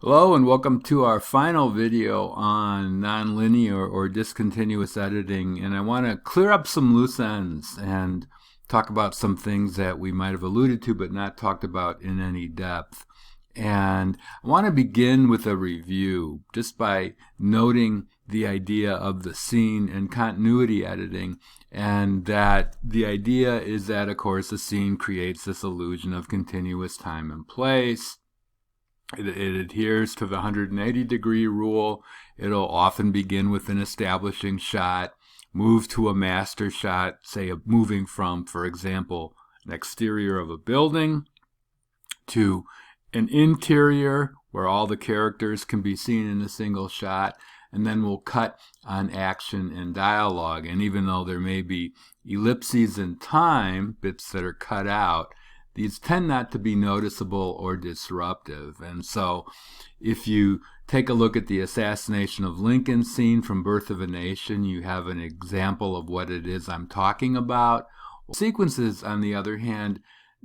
Hello and welcome to our final video on nonlinear or discontinuous editing, and I want to clear up some loose ends and talk about some things that we might have alluded to but not talked about in any depth. And I want to begin with a review just by noting the idea of the scene and continuity editing, and that the idea is that, of course, the scene creates this illusion of continuous time and place. It adheres to the 180-degree rule. It'll often begin with an establishing shot, move to a master shot, say moving from, for example, an exterior of a building to an interior where all the characters can be seen in a single shot, and then we'll cut on action and dialogue. And even though there may be ellipses in time, bits that are cut out, these tend not to be noticeable or disruptive. And so if you take a look at the assassination of Lincoln scene from Birth of a Nation, you have an example of what it is I'm talking about. Sequences, on the other hand,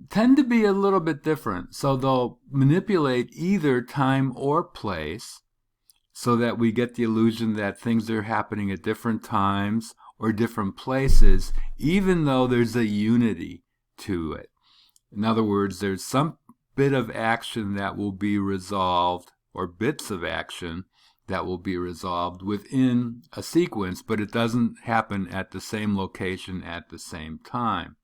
tend to be a little bit different. So they'll manipulate either time or place so that we get the illusion that things are happening at different times or different places, even though there's a unity to it. In other words, there's some bit of action that will be resolved, or bits of action that will be resolved within a sequence, but it doesn't happen at the same location at the same time.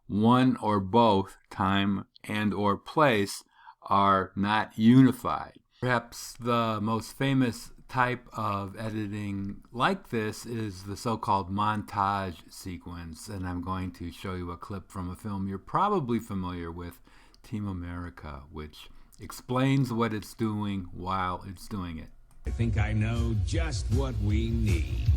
One or both time and or place are not unified. Perhaps the most famous type of editing like this is the so-called montage sequence, and I'm going to show you a clip from a film you're probably familiar with, Team America, which explains what it's doing while it's doing it. I think I know just what we need.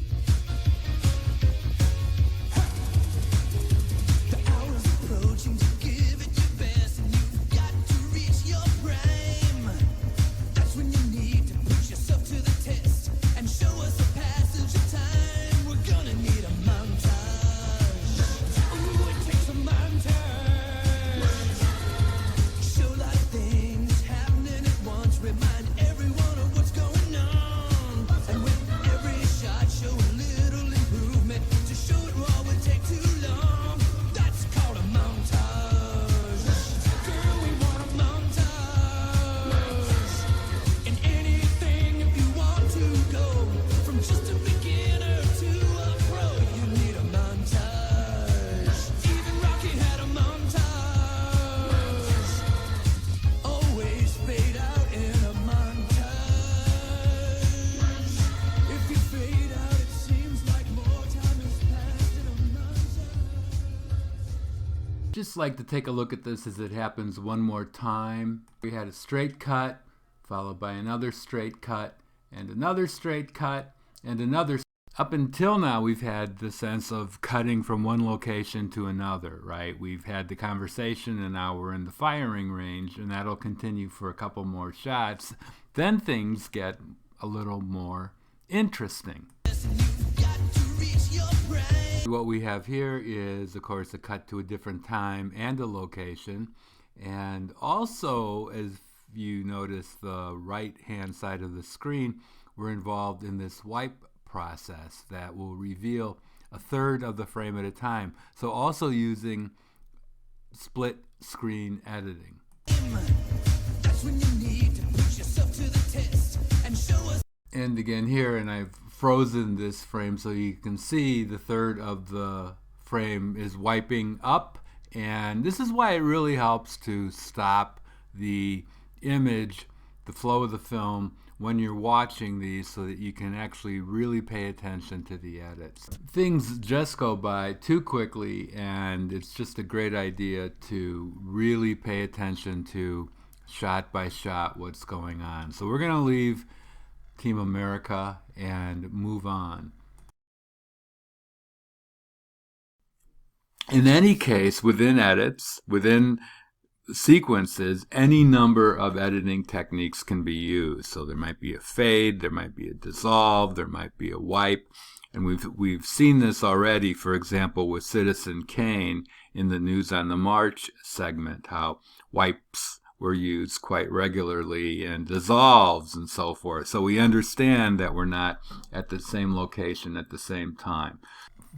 The hour's approaching to give it your best, and you've got to reach your prime. That's when you need to push yourself to the test and show us a passage of time. We're gonna need a montage. Ooh, it takes a montage. Show a lot of things happening at once. Remind everyone of what's going on. And with every shot, show a little improvement. To show it raw would take too long. That's called a montage. Girl, we want a montage. In anything, if you want to go from just a beginner to a pro, you need a montage. Even Rocky had a montage. Always fade out in a montage. If you fade out, it seems like more time has passed in a montage. Just like to take a look at this as it happens one more time. We had a straight cut, followed by another straight cut, and another straight cut, and another. Up until now, we've had the sense of cutting from one location to another, right? We've had the conversation, and now we're in the firing range, and that'll continue for a couple more shots. Then things get a little more interesting. What we have here is, of course, a cut to a different time and a location. And also, as you notice, the right-hand side of the screen, we're involved in this wipe process that will reveal a third of the frame at a time. So also using split screen editing. That's when you need to push yourself to the test and show us. And again here, and I've frozen this frame so you can see the third of the frame is wiping up, and this is why it really helps to stop the image, the flow of the film, when you're watching these so that you can actually really pay attention to the edits. Things just go by too quickly, and it's just a great idea to really pay attention to shot by shot what's going on. So we're going to leave Team America and move on. In any case, within edits, within sequences, any number of editing techniques can be used. So there might be a fade, there might be a dissolve, there might be a wipe, and we've seen this already, for example, with Citizen Kane in the News on the March segment, how wipes were used quite regularly, and dissolves and so forth. So we understand that we're not at the same location at the same time.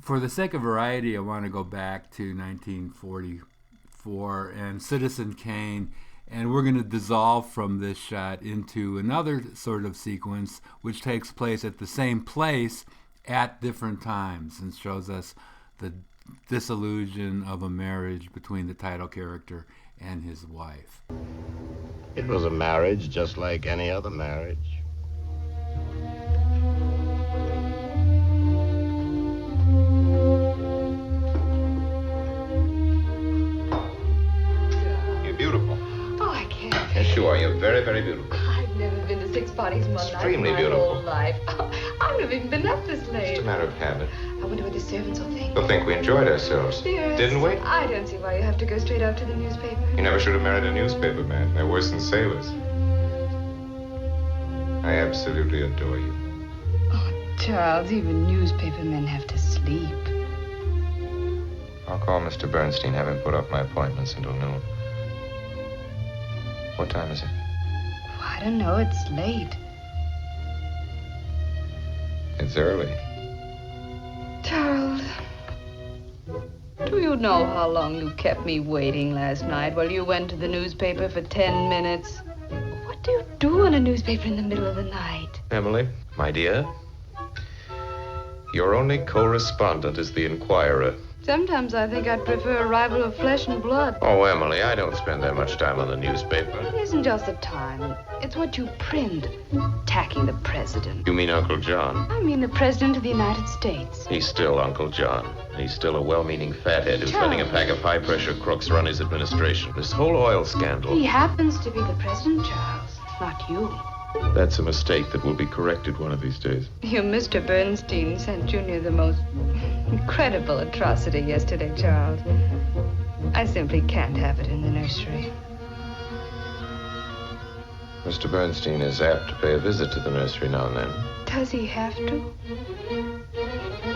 For the sake of variety, I want to go back to 1944 and Citizen Kane, and we're going to dissolve from this shot into another sort of sequence which takes place at the same place at different times and shows us the disillusion of a marriage between the title character and his wife. It was a marriage just like any other marriage. You're beautiful. Oh, I can't. Yes, you are. You're very, very beautiful. I've never been to 6 parties in one Extremely night my beautiful. whole life. I've never even been up this late. It's a matter of habit. I wonder what the servants will think. They'll think we enjoyed ourselves. Yes. Didn't we? I don't see why you have to go straight out to the newspaper. You never should have married a newspaper man. They're worse than sailors. I absolutely adore you. Oh, Charles, even newspaper men have to sleep. I'll call Mr. Bernstein, have him put off my appointments until noon. What time is it? Oh, I don't know. It's late. It's early. Charles, do you know how long you kept me waiting last night while you went to the newspaper for 10 minutes? What do you do in a newspaper in the middle of the night? Emily, my dear, your only correspondent is the Inquirer. Sometimes I think I'd prefer a rival of flesh and blood. Oh, Emily, I don't spend that much time on the newspaper. It isn't just the time. It's what you print. Attacking the president. You mean Uncle John? I mean the president of the United States. He's still Uncle John. He's still a well-meaning fathead who's Charles. letting a pack of high-pressure crooks run his administration. This whole oil scandal, He happens to be the president, Charles, not you. that's a mistake that will be corrected one of these days. Your Mr. Bernstein sent Junior the most incredible atrocity yesterday, Charles. I simply can't have it in the nursery. Mr. Bernstein is apt to pay a visit to the nursery now and then. Does he have to?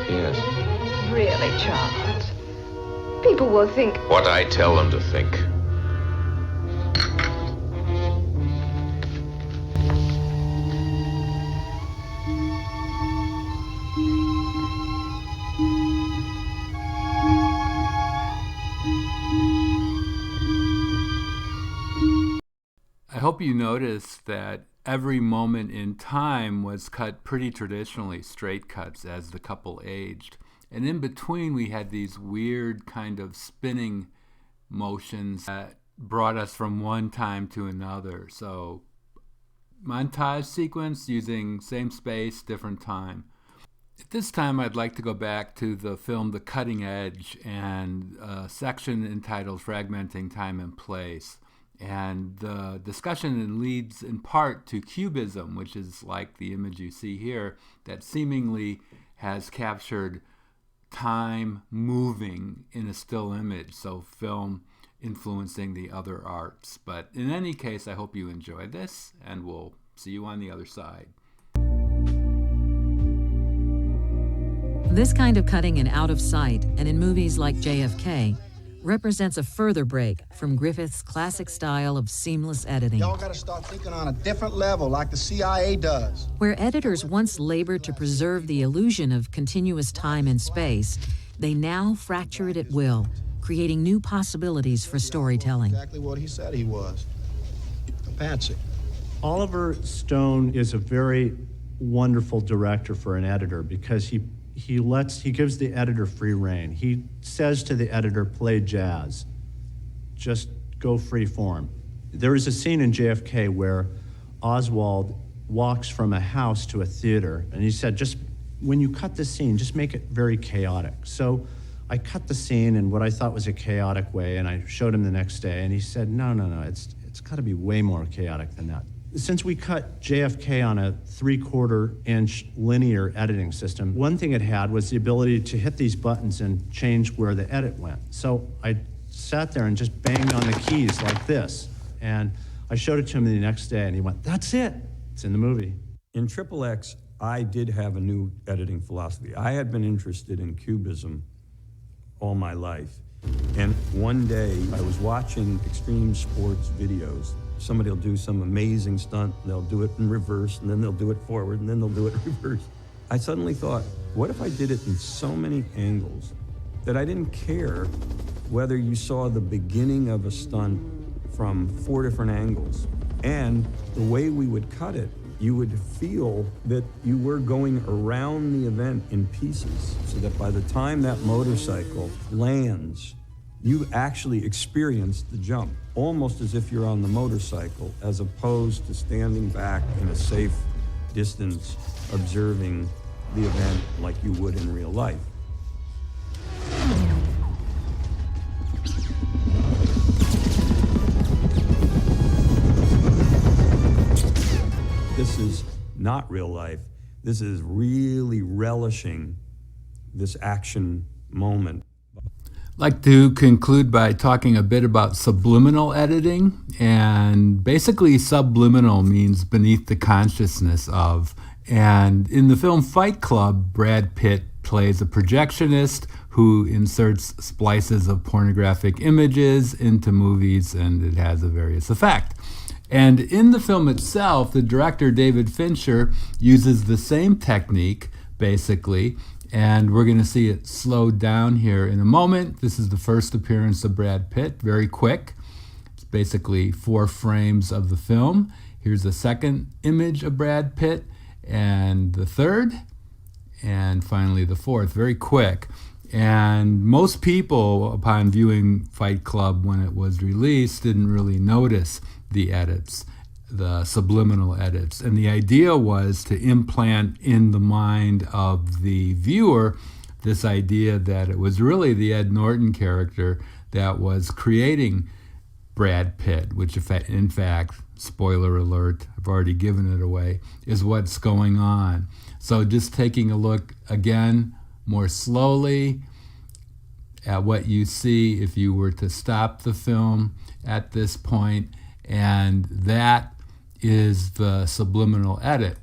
Yes. Really, Charles? People will think... What I tell them to think. I hope you noticed that every moment in time was cut pretty traditionally, straight cuts as the couple aged. And in between we had these weird kind of spinning motions that brought us from one time to another. So montage sequence using same space, different time. At this time I'd like to go back to the film The Cutting Edge and a section entitled Fragmenting Time and Place. And the discussion leads in part to cubism, which is like the image you see here, that seemingly has captured time moving in a still image, so film influencing the other arts. But in any case, I hope you enjoyed this, and we'll see you on the other side. This kind of cutting in out of sight, and in movies like JFK, represents a further break from Griffith's classic style of seamless editing. Y'all gotta start thinking on a different level, like the CIA does. Where editors once labored to preserve the illusion of continuous time and space, they now fracture it at will, creating new possibilities for storytelling. Exactly what he said he was. A patsy. Oliver Stone is a very wonderful director for an editor because he gives the editor free rein. He says to the editor, play jazz. Just go free form. There is a scene in JFK where Oswald walks from a house to a theater, and he said, just when you cut the scene, just make it very chaotic. So I cut the scene in what I thought was a chaotic way, and I showed him the next day, and he said, no, it's gotta be way more chaotic than that. Since we cut JFK on a 3/4 inch linear editing system, one thing it had was the ability to hit these buttons and change where the edit went. So I sat there and just banged on the keys like this. And I showed it to him the next day and he went, that's it. It's in the movie. In XXX, I did have a new editing philosophy. I had been interested in cubism all my life. And one day I was watching extreme sports videos. Somebody will do some amazing stunt, they'll do it in reverse, and then they'll do it forward, and then they'll do it in reverse. I suddenly thought, what if I did it in so many angles that I didn't care whether you saw the beginning of a stunt from 4 different angles. And the way we would cut it, you would feel that you were going around the event in pieces, so that by the time that motorcycle lands, you actually experience the jump, almost as if you're on the motorcycle, as opposed to standing back in a safe distance, observing the event like you would in real life. This is not real life. This is really relishing this action moment. I'd like to conclude by talking a bit about subliminal editing. And basically, subliminal means beneath the consciousness of. And in the film Fight Club, Brad Pitt plays a projectionist who inserts splices of pornographic images into movies, and it has a various effect. And in the film itself, the director, David Fincher, uses the same technique, basically, and we're going to see it slowed down here in a moment. This is the first appearance of Brad Pitt, very quick. It's basically 4 frames of the film. Here's the second image of Brad Pitt, and the third, and finally the fourth, very quick. And most people, upon viewing Fight Club when it was released, didn't really notice the edits, the subliminal edits. And the idea was to implant in the mind of the viewer this idea that it was really the Ed Norton character that was creating Brad Pitt, which in fact, spoiler alert, I've already given it away, is what's going on. So just taking a look again, more slowly, at what you see if you were to stop the film at this point, and that is the subliminal edit.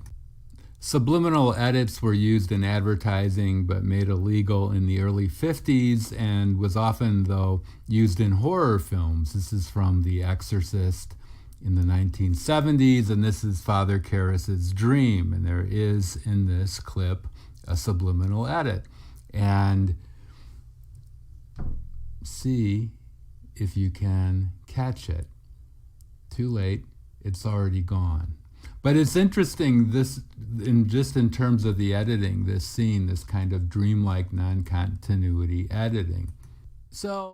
Subliminal edits were used in advertising but made illegal in the early 50s and was often, though, used in horror films. This is from The Exorcist in the 1970s, and this is Father Karras's Dream, and there is in this clip a subliminal edit. And see if you can catch it. Too late, it's already gone. But it's interesting, this, in terms of the editing, this scene, this kind of dreamlike non-continuity editing. So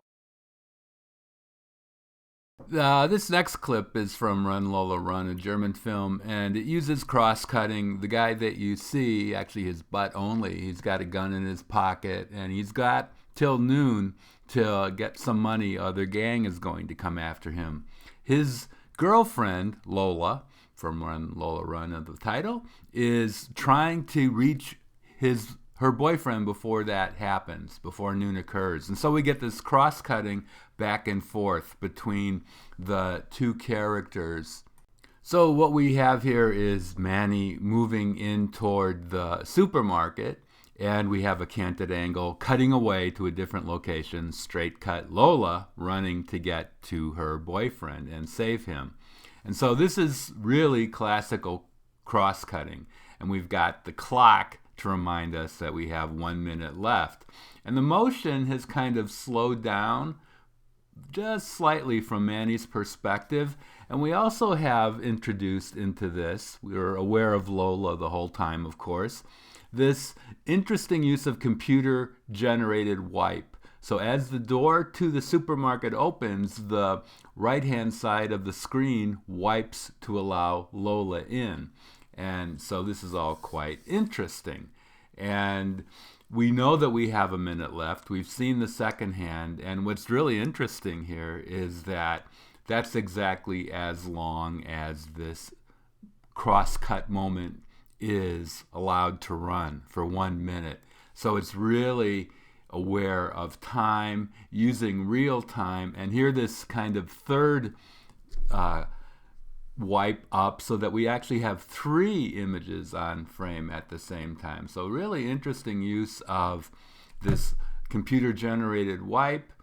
this next clip is from Run Lola Run, a German film, and it uses cross-cutting. The guy that you see, actually his butt only, he's got a gun in his pocket, and he's got till noon to get some money, or the gang is going to come after him. His girlfriend, Lola, from Run Lola Run of the title, is trying to reach her boyfriend before that happens, before noon occurs. And so we get this cross-cutting back and forth between the two characters. So what we have here is Manny moving in toward the supermarket, and we have a canted angle cutting away to a different location, straight cut Lola running to get to her boyfriend and save him. And so this is really classical cross-cutting. And we've got the clock to remind us that we have 1 minute left. And the motion has kind of slowed down just slightly from Manny's perspective. And we also have introduced into this, we were aware of Lola the whole time, of course, this interesting use of computer-generated wipe. So as the door to the supermarket opens, the right-hand side of the screen wipes to allow Lola in. And so this is all quite interesting. And we know that we have a minute left. We've seen the second hand. And what's really interesting here is that that's exactly as long as this cross-cut moment is allowed to run, for 1 minute. So it's really aware of time, using real time, and here this kind of third wipe up so that we actually have 3 images on frame at the same time. So really interesting use of this computer generated wipe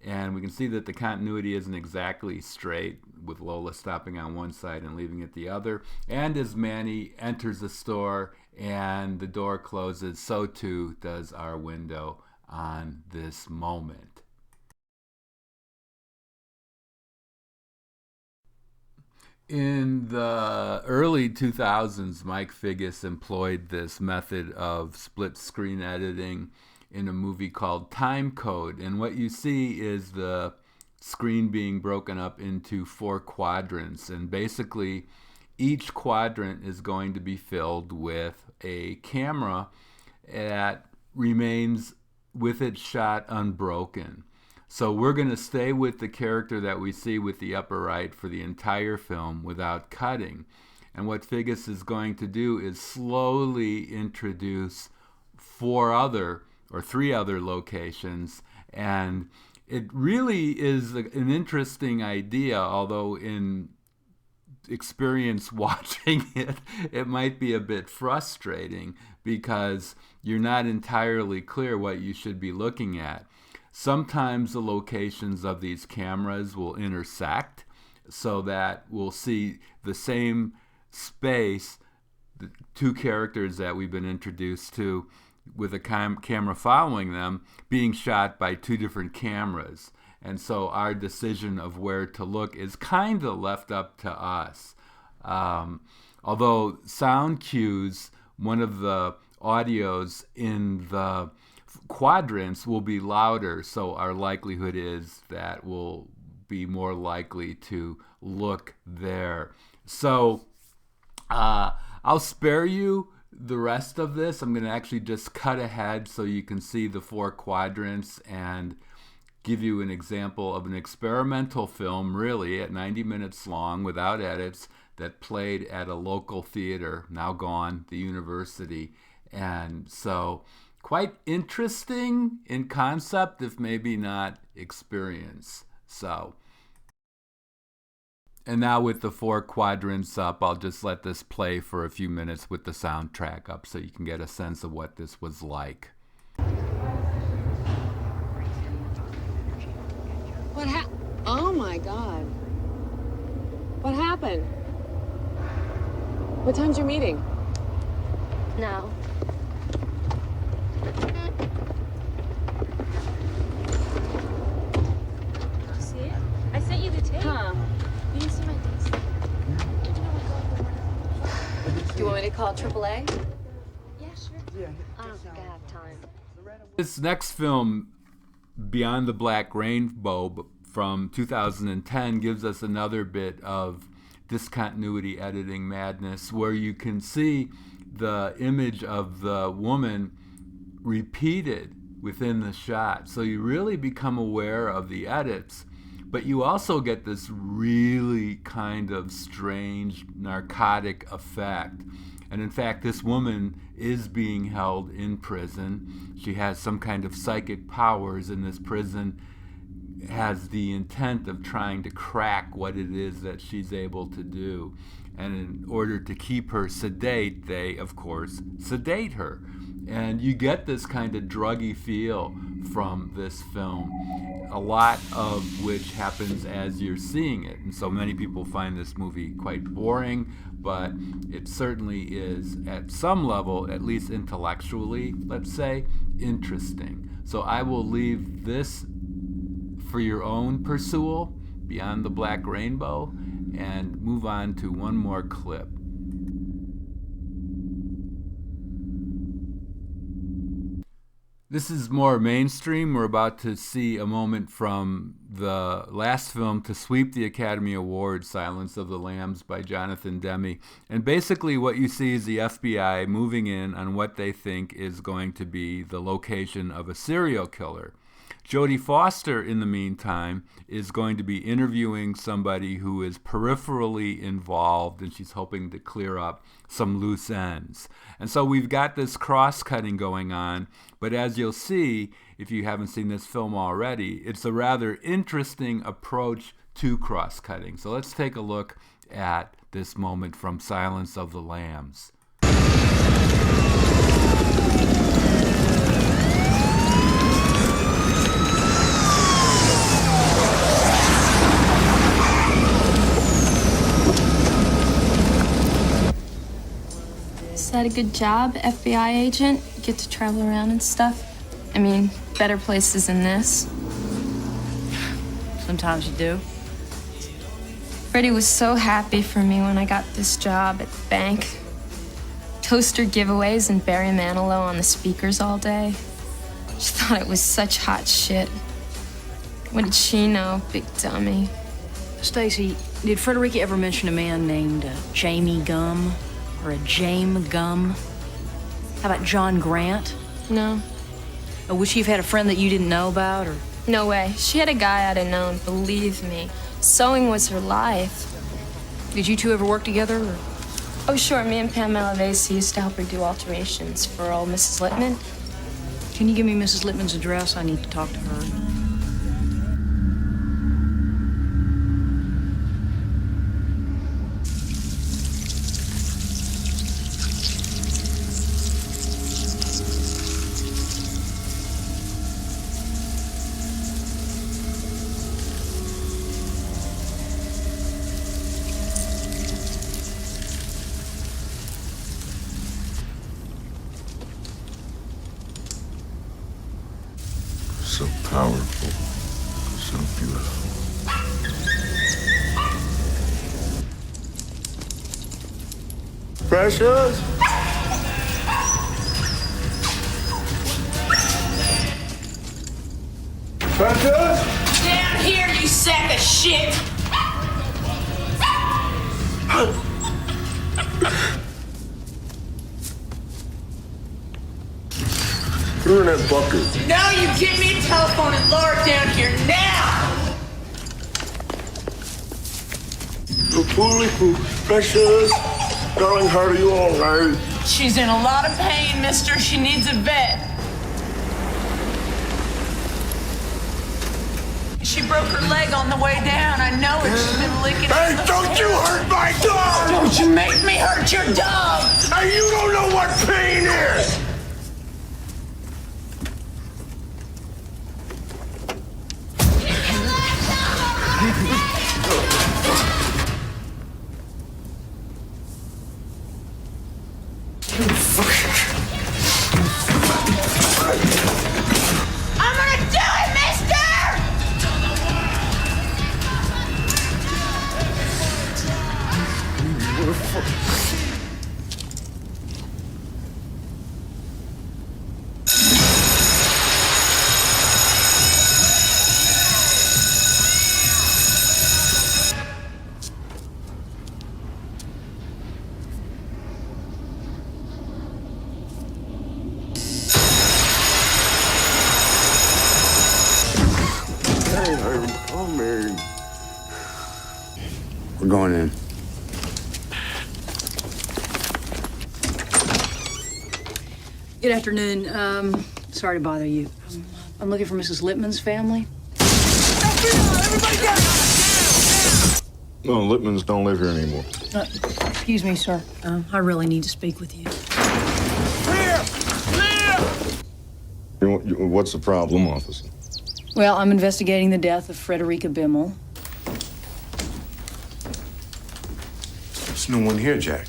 And we can see that the continuity isn't exactly straight, with Lola stopping on one side and leaving it the other. And as Manny enters the store and the door closes, so too does our window on this moment. In the early 2000s, Mike Figgis employed this method of split screen editing in a movie called Time Code. And what you see is the screen being broken up into 4 quadrants. And basically, each quadrant is going to be filled with a camera that remains with its shot unbroken. So we're going to stay with the character that we see with the upper right for the entire film without cutting. And what Figgis is going to do is slowly introduce 3 other locations. And it really is an interesting idea, although in experience watching it, it might be a bit frustrating because you're not entirely clear what you should be looking at. Sometimes the locations of these cameras will intersect so that we'll see the same space, the 2 characters that we've been introduced to with a camera following them being shot by 2 different cameras. And so our decision of where to look is kind of left up to us. Although sound cues, one of the audios in the quadrants will be louder, so our likelihood is that we'll be more likely to look there. So I'll spare you the rest of this. I'm going to actually just cut ahead so you can see the 4 quadrants and give you an example of an experimental film, really, at 90 minutes long, without edits, that played at a local theater, now gone, the University. And so quite interesting in concept, if maybe not experience. So, and now with the 4 quadrants up, I'll just let this play for a few minutes with the soundtrack up so you can get a sense of what this was like. Oh my God. What happened? What time's your meeting? Now. See it? I sent you the tape. Huh. You didn't see my dates. Do you want me to call AAA? Yeah, sure. I don't think I have time. This next film, Beyond the Black Rainbow, from 2010, gives us another bit of discontinuity editing madness, where you can see the image of the woman repeated within the shot. So you really become aware of the edits, but you also get this really kind of strange narcotic effect. And in fact, this woman is being held in prison. She has some kind of psychic powers, and this prison has the intent of trying to crack what it is that she's able to do. And in order to keep her sedate, they, of course, sedate her. And you get this kind of druggy feel from this film, a lot of which happens as you're seeing it. And so many people find this movie quite boring, but it certainly is, at some level, at least intellectually, let's say, interesting. So I will leave this for your own pursuit, Beyond the Black Rainbow, and move on to one more clip. This is more mainstream. We're about to see a moment from the last film to sweep the Academy Award, Silence of the Lambs by Jonathan Demme. And basically what you see is the FBI moving in on what they think is going to be the location of a serial killer. Jodie Foster, in the meantime, is going to be interviewing somebody who is peripherally involved, and she's hoping to clear up some loose ends. And so we've got this cross-cutting going on, but as you'll see, if you haven't seen this film already, it's a rather interesting approach to cross-cutting. So let's take a look at this moment from Silence of the Lambs. Is that a good job, FBI agent? You get to travel around and stuff? I mean, better places than this. Sometimes you do. Freddie was so happy for me when I got this job at the bank. Toaster giveaways and Barry Manilow on the speakers all day. She thought it was such hot shit. What did she know, big dummy? Stacy, did Frederica ever mention a man named Jamie Gum or a Jame Gum? How about John Grant? No. Would she have had a friend that you didn't know about, or? No way. She had a guy I'd have known, believe me. Sewing was her life. Did you two ever work together, or? Oh, sure. Me and Pam Malavasi used to help her do alterations for old Mrs. Littman. Can you give me Mrs. Littman's address? I need to talk to her. So powerful, so beautiful. Precious? Precious? Down here, you sack of shit! Put her in that bucket. No, you give me a telephone and lower it down here now! Precious? Darling, how are you all right? She's in a lot of pain, mister. She needs a vet. She broke her leg on the way down. I know it. She's been licking Hey, it. don't you hurt my dog! Don't you make me hurt your dog! Hey, you don't know what pain is! I'm gonna do it, mister! Hey, I'm coming. We're going in. Good afternoon. Sorry to bother you. I'm looking for Mrs. Littman's family. No, Littmans don't live here anymore. Excuse me, sir. I really need to speak with you. What's the problem, officer? Well, I'm investigating the death of Frederica Bimmel. There's no one here, Jack.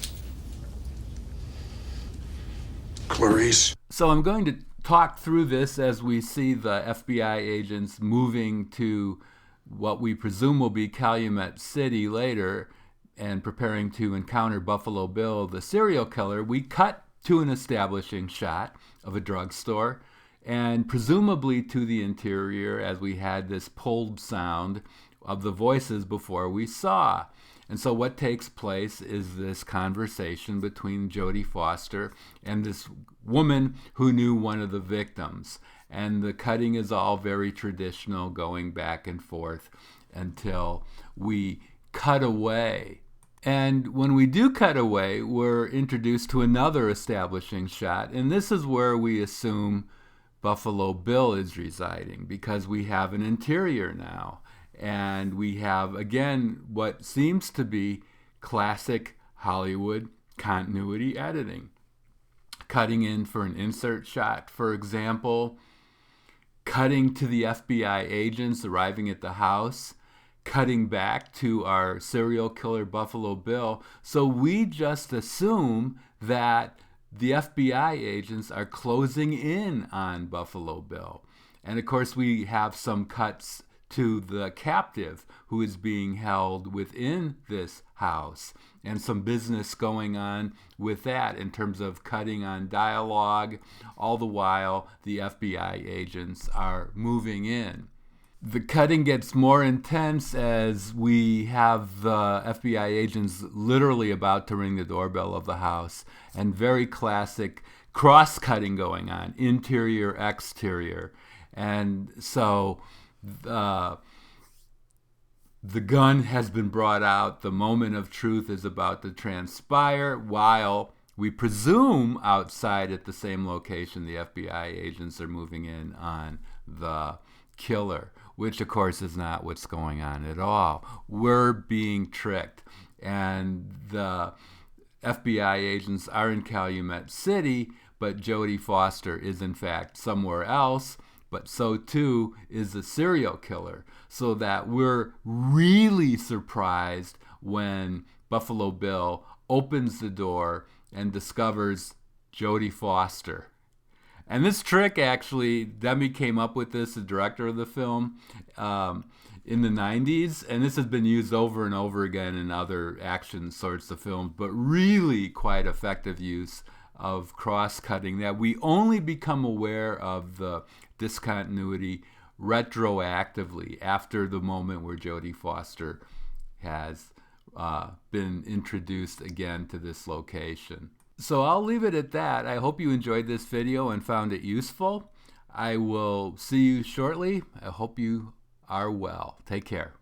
Clarice. So I'm going to talk through this as we see the FBI agents moving to what we presume will be Calumet City later and preparing to encounter Buffalo Bill, the serial killer. We cut to an establishing shot of a drugstore and presumably to the interior as we had this pulled sound of the voices before we saw. And so what takes place is this conversation between Jodie Foster and this woman who knew one of the victims. And the cutting is all very traditional, going back and forth until we cut away. And when we do cut away, we're introduced to another establishing shot. And this is where we assume Buffalo Bill is residing, because we have an interior now. And we have, again, what seems to be classic Hollywood continuity editing. Cutting in for an insert shot, for example. Cutting to the FBI agents arriving at the house. cutting back to our serial killer Buffalo Bill. So we just assume that the FBI agents are closing in on Buffalo Bill. And of course, we have some cuts to the captive who is being held within this house, and some business going on with that in terms of cutting on dialogue, all the while the FBI agents are moving in. The cutting gets more intense as we have the FBI agents literally about to ring the doorbell of the house, and very classic cross-cutting going on, interior, exterior. And so the gun has been brought out, the moment of truth is about to transpire, while we presume outside at the same location the FBI agents are moving in on the killer, which of course is not what's going on at all. We're being tricked, and the FBI agents are in Calumet City, but Jodie Foster is in fact somewhere else, but so too is the serial killer, so that we're really surprised when Buffalo Bill opens the door and discovers Jodie Foster. And this trick, actually, Demi came up with this, the director of the film, in the 90s, and this has been used over and over again in other action sorts of films, but really quite effective use of cross-cutting that we only become aware of the discontinuity retroactively after the moment where Jodie Foster has been introduced again to this location. So I'll leave it at that. I hope you enjoyed this video and found it useful. I will see you shortly. I hope you are well. Take care.